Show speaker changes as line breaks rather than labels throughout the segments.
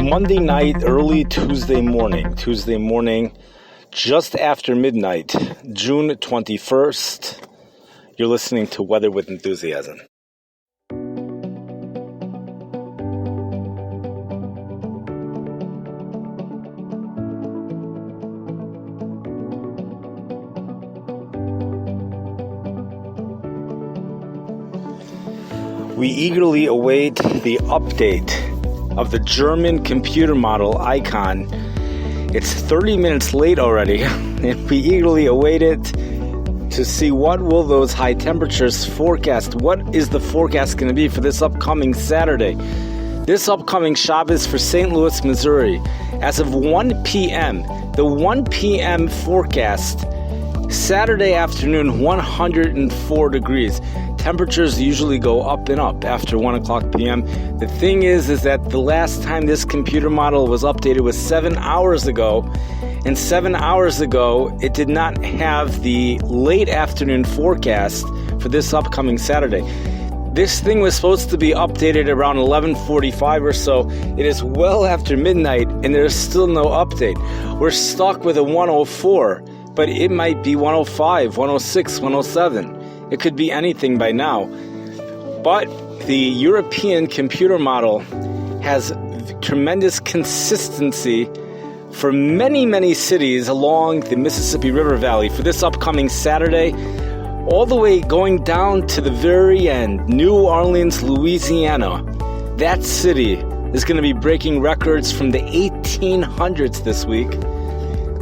Monday night, early Tuesday morning, just after midnight, June 21st. You're listening to Weather with Enthusiasm. We eagerly await the update of the German computer model icon. It's 30 minutes late already, and we eagerly await it to see what will those high temperatures forecast. What is the forecast going to be for this upcoming Saturday? This upcoming Shabbos for St. Louis, Missouri. As of 1 p.m., the 1 p.m. forecast, Saturday afternoon, 104 degrees. Temperatures usually go up and up after 1 o'clock p.m. The thing is that the last time this computer model was updated was 7 hours ago. And 7 hours ago, it did not have the late afternoon forecast for this upcoming Saturday. This thing was supposed to be updated around 11:45 or so. It is well after midnight, and there's still no update. We're stuck with a 104, but it might be 105, 106, 107. It could be anything by now. But the European computer model has tremendous consistency for many, many cities along the Mississippi River Valley for this upcoming Saturday, all the way going down to the very end, New Orleans, Louisiana. That city is going to be breaking records from the 1800s this week.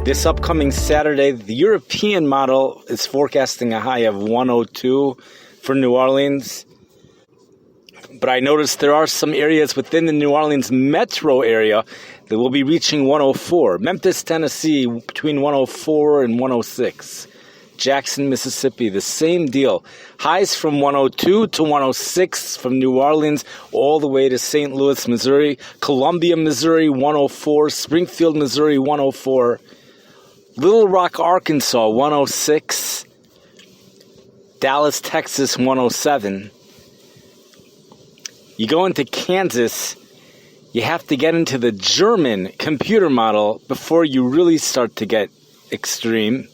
This upcoming Saturday, the European model is forecasting a high of 102 for New Orleans. But I noticed there are some areas within the New Orleans metro area that will be reaching 104. Memphis, Tennessee, between 104 and 106. Jackson, Mississippi, the same deal. Highs from 102 to 106 from New Orleans all the way to St. Louis, Missouri. Columbia, Missouri, 104. Springfield, Missouri, 104. Little Rock, Arkansas, 106. Dallas, Texas, 107. You go into Kansas, you have to get into the German computer model before you really start to get extreme.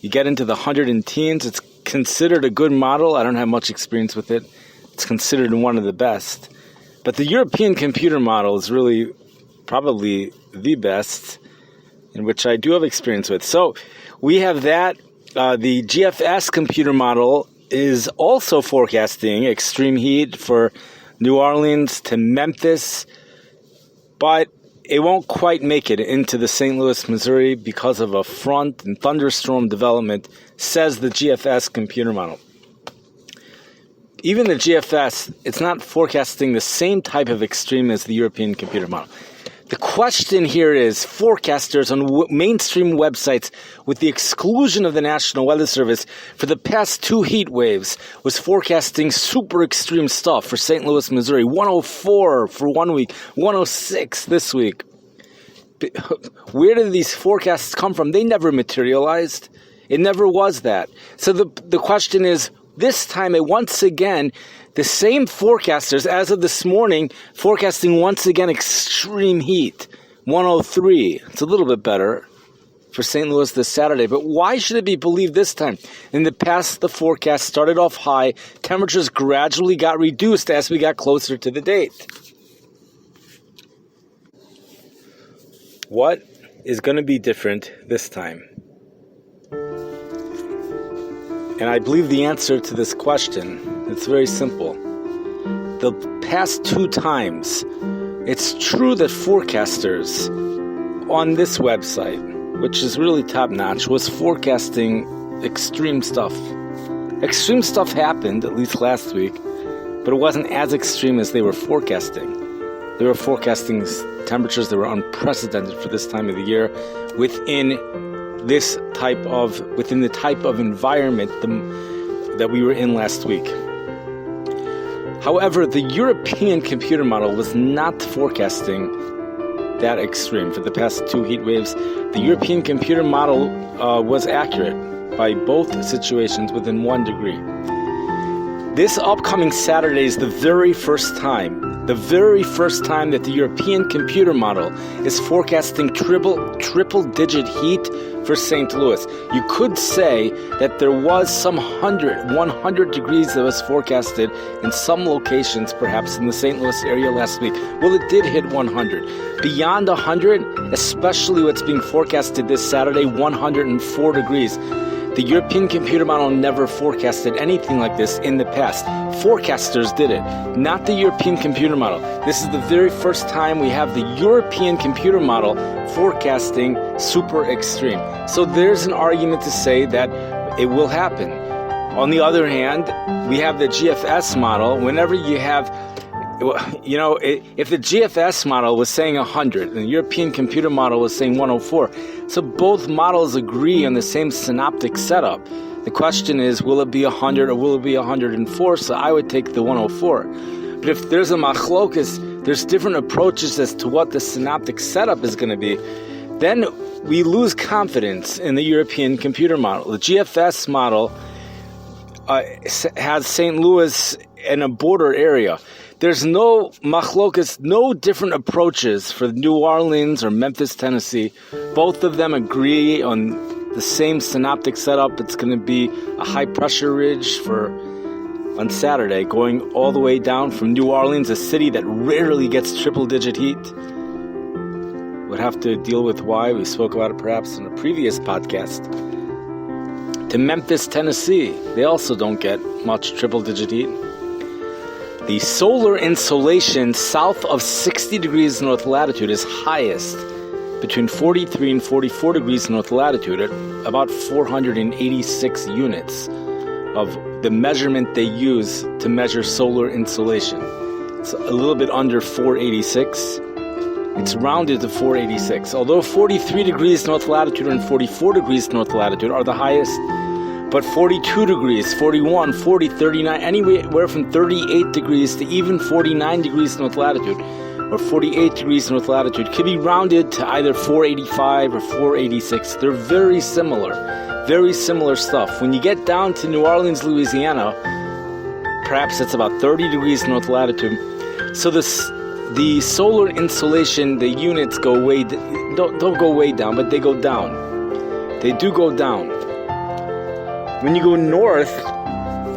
You get into the 100 and teens. It's considered a good model. I don't have much experience with it. It's considered one of the best. But the European computer model is really probably the best, in which I do have experience with. So we have that. The GFS computer model is also forecasting extreme heat for New Orleans to Memphis, but it won't quite make it into the St. Louis, Missouri because of a front and thunderstorm development, says the GFS computer model. Even the GFS, it's not forecasting the same type of extreme as the European computer model. The question here is, forecasters on mainstream websites, with the exclusion of the National Weather Service, for the past two heat waves, was forecasting super extreme stuff for St. Louis, Missouri. 104 for 1 week, 106 this week. Where did these forecasts come from? They never materialized. It never was that. So the question is, this time, once again, the same forecasters, as of this morning, forecasting once again extreme heat, 103. It's a little bit better for St. Louis this Saturday. But why should it be believed this time? In the past, the forecast started off high. Temperatures gradually got reduced as we got closer to the date. What is going to be different this time? And I believe the answer to this question, it's very simple. The past two times, it's true that forecasters on this website, which is really top-notch, was forecasting extreme stuff. Extreme stuff happened, at least last week, but it wasn't as extreme as they were forecasting. They were forecasting temperatures that were unprecedented for this time of the year within the type of environment that we were in last week. However, the European computer model was not forecasting that extreme for the past two heat waves. The European computer model was accurate by both situations within 1 degree. This upcoming Saturday is the very first time The very first time that the European computer model is forecasting triple-digit heat for St. Louis. You could say that there was some 100 degrees that was forecasted in some locations, perhaps in the St. Louis area last week. Well, it did hit 100. Beyond 100, especially what's being forecasted this Saturday, 104 degrees. The European computer model never forecasted anything like this in the past. Forecasters did it, not the European computer model. This is the very first time we have the European computer model forecasting super extreme. So there's an argument to say that it will happen. On the other hand, we have the GFS model. Whenever you have, if the GFS model was saying 100 and the European computer model was saying 104, so both models agree on the same synoptic setup. The question is, will it be 100 or will it be 104? So I would take the 104. But if there's a machlokas, there's different approaches as to what the synoptic setup is going to be, then we lose confidence in the European computer model. The GFS model has St. Louis in a border area. There's no machlokas, no different approaches for New Orleans or Memphis, Tennessee. Both of them agree on the same synoptic setup. It's going to be a high pressure ridge on Saturday, going all the way down from New Orleans, a city that rarely gets triple-digit heat. We'll have to deal with why. We spoke about it perhaps in a previous podcast. To Memphis, Tennessee, they also don't get much triple-digit heat. The solar insolation south of 60 degrees north latitude is highest between 43 and 44 degrees north latitude at about 486 units of the measurement they use to measure solar insolation. It's a little bit under 486. It's rounded to 486. Although 43 degrees north latitude and 44 degrees north latitude are the highest, but 42 degrees, 41, 40, 39, anywhere from 38 degrees to even 49 degrees north latitude, or 48 degrees north latitude, could be rounded to either 485 or 486. They're very similar stuff. When you get down to New Orleans, Louisiana, perhaps it's about 30 degrees north latitude. So the solar insolation, the units go don't go way down, but they go down. They do go down. When you go north,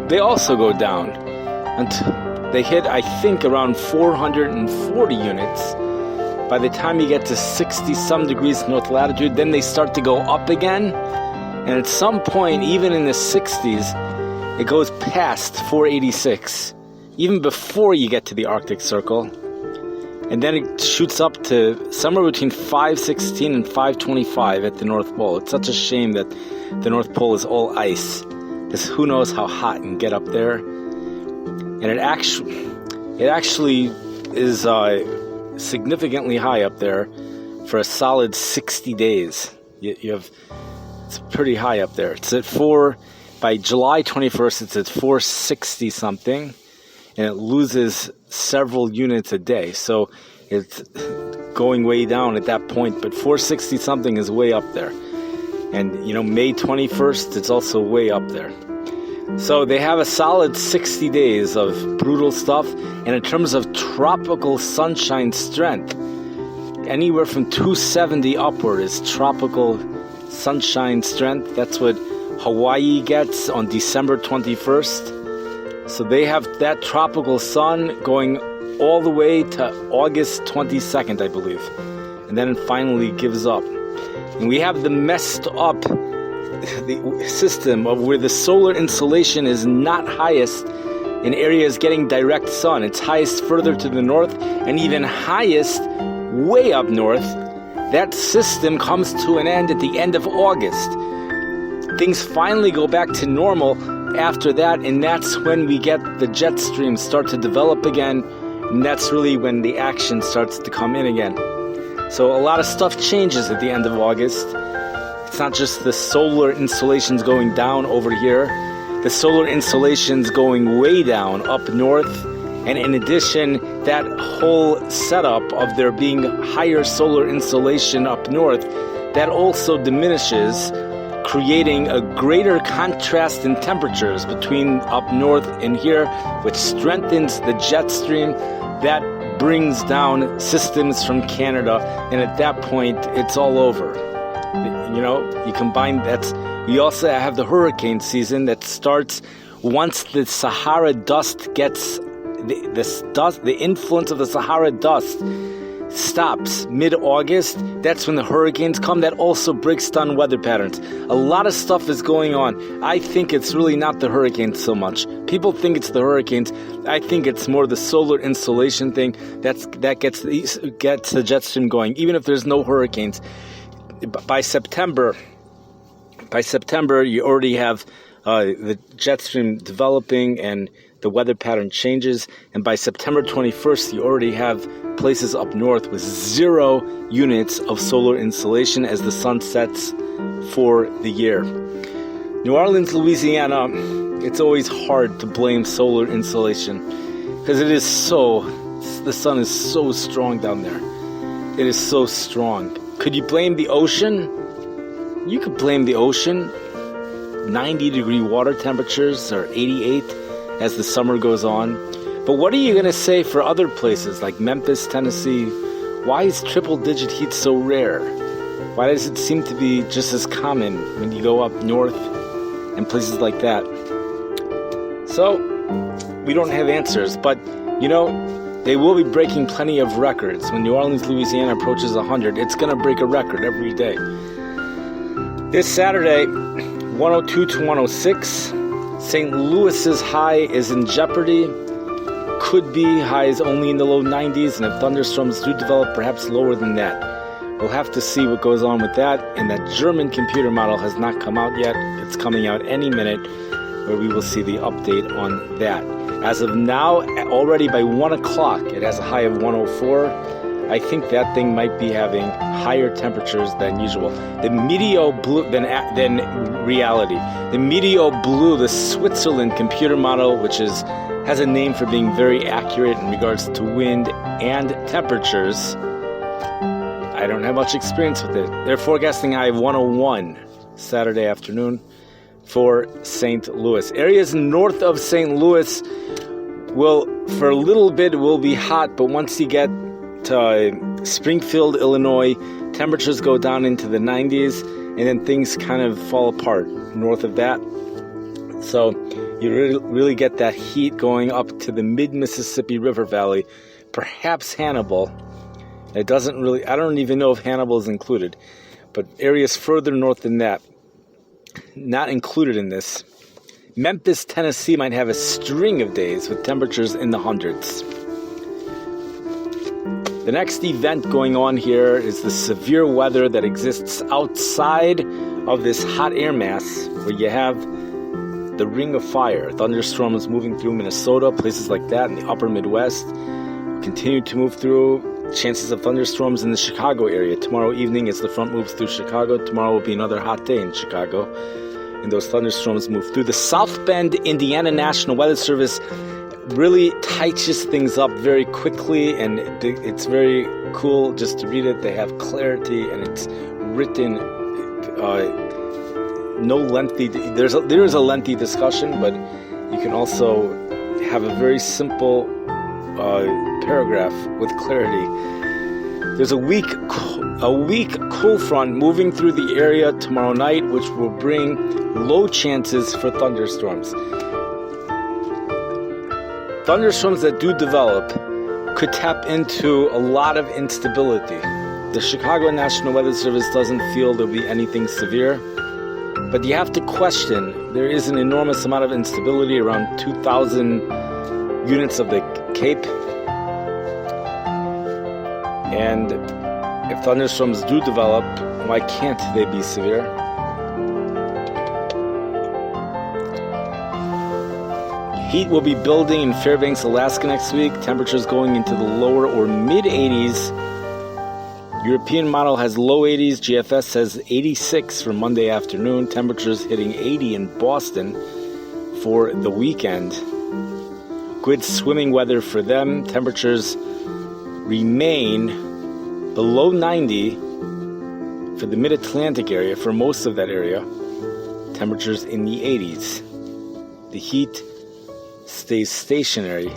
they also go down until they hit, I think, around 440 units. By the time you get to 60-some degrees north latitude, then they start to go up again. And at some point, even in the 60s, it goes past 486, even before you get to the Arctic Circle. And then it shoots up to somewhere between 516 and 525 at the North Pole. It's such a shame that the North Pole is all ice, because who knows how hot it can get up there. And it actually is significantly high up there for a solid 60 days. It's pretty high up there. It's at by July 21st, it's at 460 something, and it loses several units a day. So it's going way down at that point, but 460 something is way up there. And, May 21st, it's also way up there. So they have a solid 60 days of brutal stuff. And in terms of tropical sunshine strength, anywhere from 270 upward is tropical sunshine strength. That's what Hawaii gets on December 21st. So they have that tropical sun going all the way to August 22nd, I believe. And then it finally gives up. And we have the messed up the system of where the solar insolation is not highest in areas getting direct sun. It's highest further to the north, and even highest way up north. That system comes to an end at the end of August. Things finally go back to normal after that, and that's when we get the jet streams start to develop again, and that's really when the action starts to come in again. So a lot of stuff changes at the end of August. It's not just the solar insolations going down over here. The solar insolations going way down up north. And in addition, that whole setup of there being higher solar insolation up north, that also diminishes, creating a greater contrast in temperatures between up north and here, which strengthens the jet stream. That brings down systems from Canada, and at that point, it's all over. You know, you combine that's. We also have the hurricane season that starts once the Sahara dust gets the influence of the Sahara dust stops mid-August. That's when the hurricanes come. That also breaks down weather patterns. A lot of stuff is going on. I think it's really not the hurricanes so much. People think it's the hurricanes. I think it's more the solar insolation thing that gets the jet stream going. Even if there's no hurricanes, by September, you already have the jet stream developing and the weather pattern changes. And by September 21st, you already have places up north with 0 units of solar insolation as the sun sets for the year. New Orleans, Louisiana, it's always hard to blame solar insolation because the sun is so strong down there. It is so strong. Could you blame the ocean? You could blame the ocean. 90-degree water temperatures or 88 as the summer goes on. But what are you going to say for other places like Memphis, Tennessee? Why is triple-digit heat so rare? Why does it seem to be just as common when you go up north and places like that? So, we don't have answers, but, you know, they will be breaking plenty of records. When New Orleans, Louisiana approaches 100, it's going to break a record every day. This Saturday, 102 to 106. St. Louis's high is in jeopardy. Could be highs only in the low 90s, and if thunderstorms do develop, perhaps lower than that. We'll have to see what goes on with that, and that German computer model has not come out yet. It's coming out any minute, where we will see the update on that. As of now, already by 1 o'clock, it has a high of 104. I think that thing might be having higher temperatures than usual. The Meteo Blue than reality. The Meteo Blue, the Switzerland computer model, which has a name for being very accurate in regards to wind and temperatures. I don't have much experience with it. They're forecasting high of 101 Saturday afternoon for St. Louis. Areas north of St. Louis will, for a little bit, will be hot, but once you get to Springfield, Illinois, temperatures go down into the 90s, and then things kind of fall apart north of that. So you really get that heat going up to the mid-Mississippi River Valley, perhaps Hannibal. I don't even know if Hannibal is included, but areas further north than that, not included in this. Memphis, Tennessee might have a string of days with temperatures in the hundreds. The next event going on here is the severe weather that exists outside of this hot air mass, where you have the ring of fire. Thunderstorms moving through Minnesota, places like that in the upper Midwest. Continue to move through. Chances of thunderstorms in the Chicago area. Tomorrow evening, as the front moves through Chicago, tomorrow will be another hot day in Chicago. And those thunderstorms move through. The South Bend, Indiana National Weather Service really tightens things up very quickly, and it's very cool just to read it. They have clarity, and it's written, no lengthy, there is a lengthy discussion, but you can also have a very simple paragraph with clarity. There's a weak cool front moving through the area tomorrow night, which will bring low chances for thunderstorms. Thunderstorms that do develop could tap into a lot of instability. The Chicago National Weather Service doesn't feel there'll be anything severe, but you have to question. There is an enormous amount of instability, around 2,000 units of the Cape. And if thunderstorms do develop, why can't they be severe? Heat will be building in Fairbanks, Alaska next week. Temperatures going into the lower or mid-80s. European model has low 80s. GFS says 86 for Monday afternoon. Temperatures hitting 80 in Boston for the weekend. Good swimming weather for them. Temperatures remain below 90 for the mid-Atlantic area, for most of that area. Temperatures in the 80s. The heat stays stationary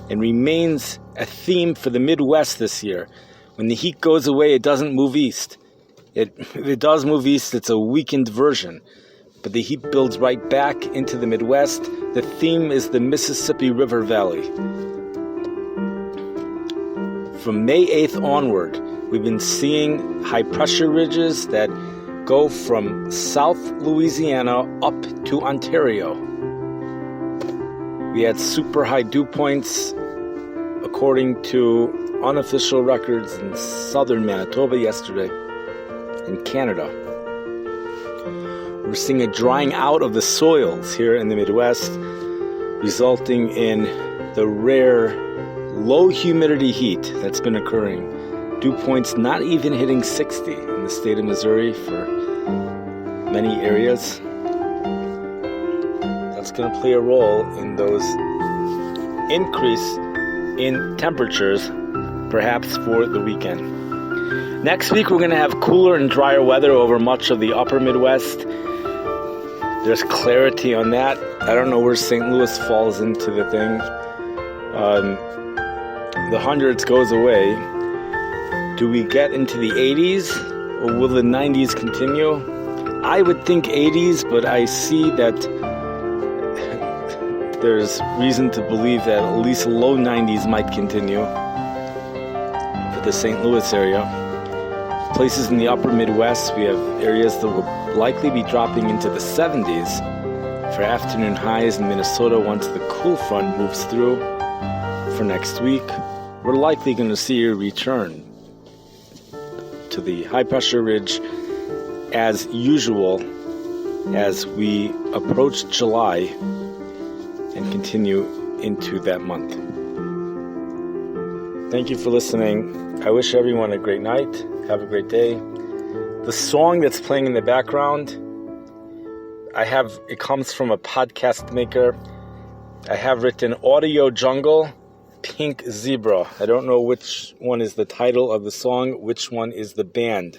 and remains a theme for the Midwest this year. When the heat goes away, it doesn't move east. If it does move east, it's a weakened version. But the heat builds right back into the Midwest. The theme is the Mississippi River Valley. From May 8th onward, we've been seeing high-pressure ridges that go from South Louisiana up to Ontario. We had super high dew points, according to unofficial records, in southern Manitoba yesterday, in Canada. We're seeing a drying out of the soils here in the Midwest, resulting in the rare low humidity heat that's been occurring. Dew points not even hitting 60 in the state of Missouri for many areas. That's going to play a role in those increase in temperatures, perhaps for the weekend. Next week, we're going to have cooler and drier weather over much of the upper Midwest. There's clarity on that. I don't know where St. Louis falls into the thing. The hundreds goes away. Do we get into the 80s, or will the 90s continue? I would think 80s, but I see that there's reason to believe that at least low 90s might continue for the St. Louis area. Places in the upper Midwest, we have areas that will likely be dropping into the 70s for afternoon highs in Minnesota once the cool front moves through for next week. We're likely going to see a return to the high-pressure ridge as usual as we approach July and continue into that month. Thank you for listening. I wish everyone a great night. Have a great day. The song that's playing in the background, it comes from a podcast maker. I have written Audio Jungle, Pink Zebra. I don't know which one is the title of the song, which one is the band.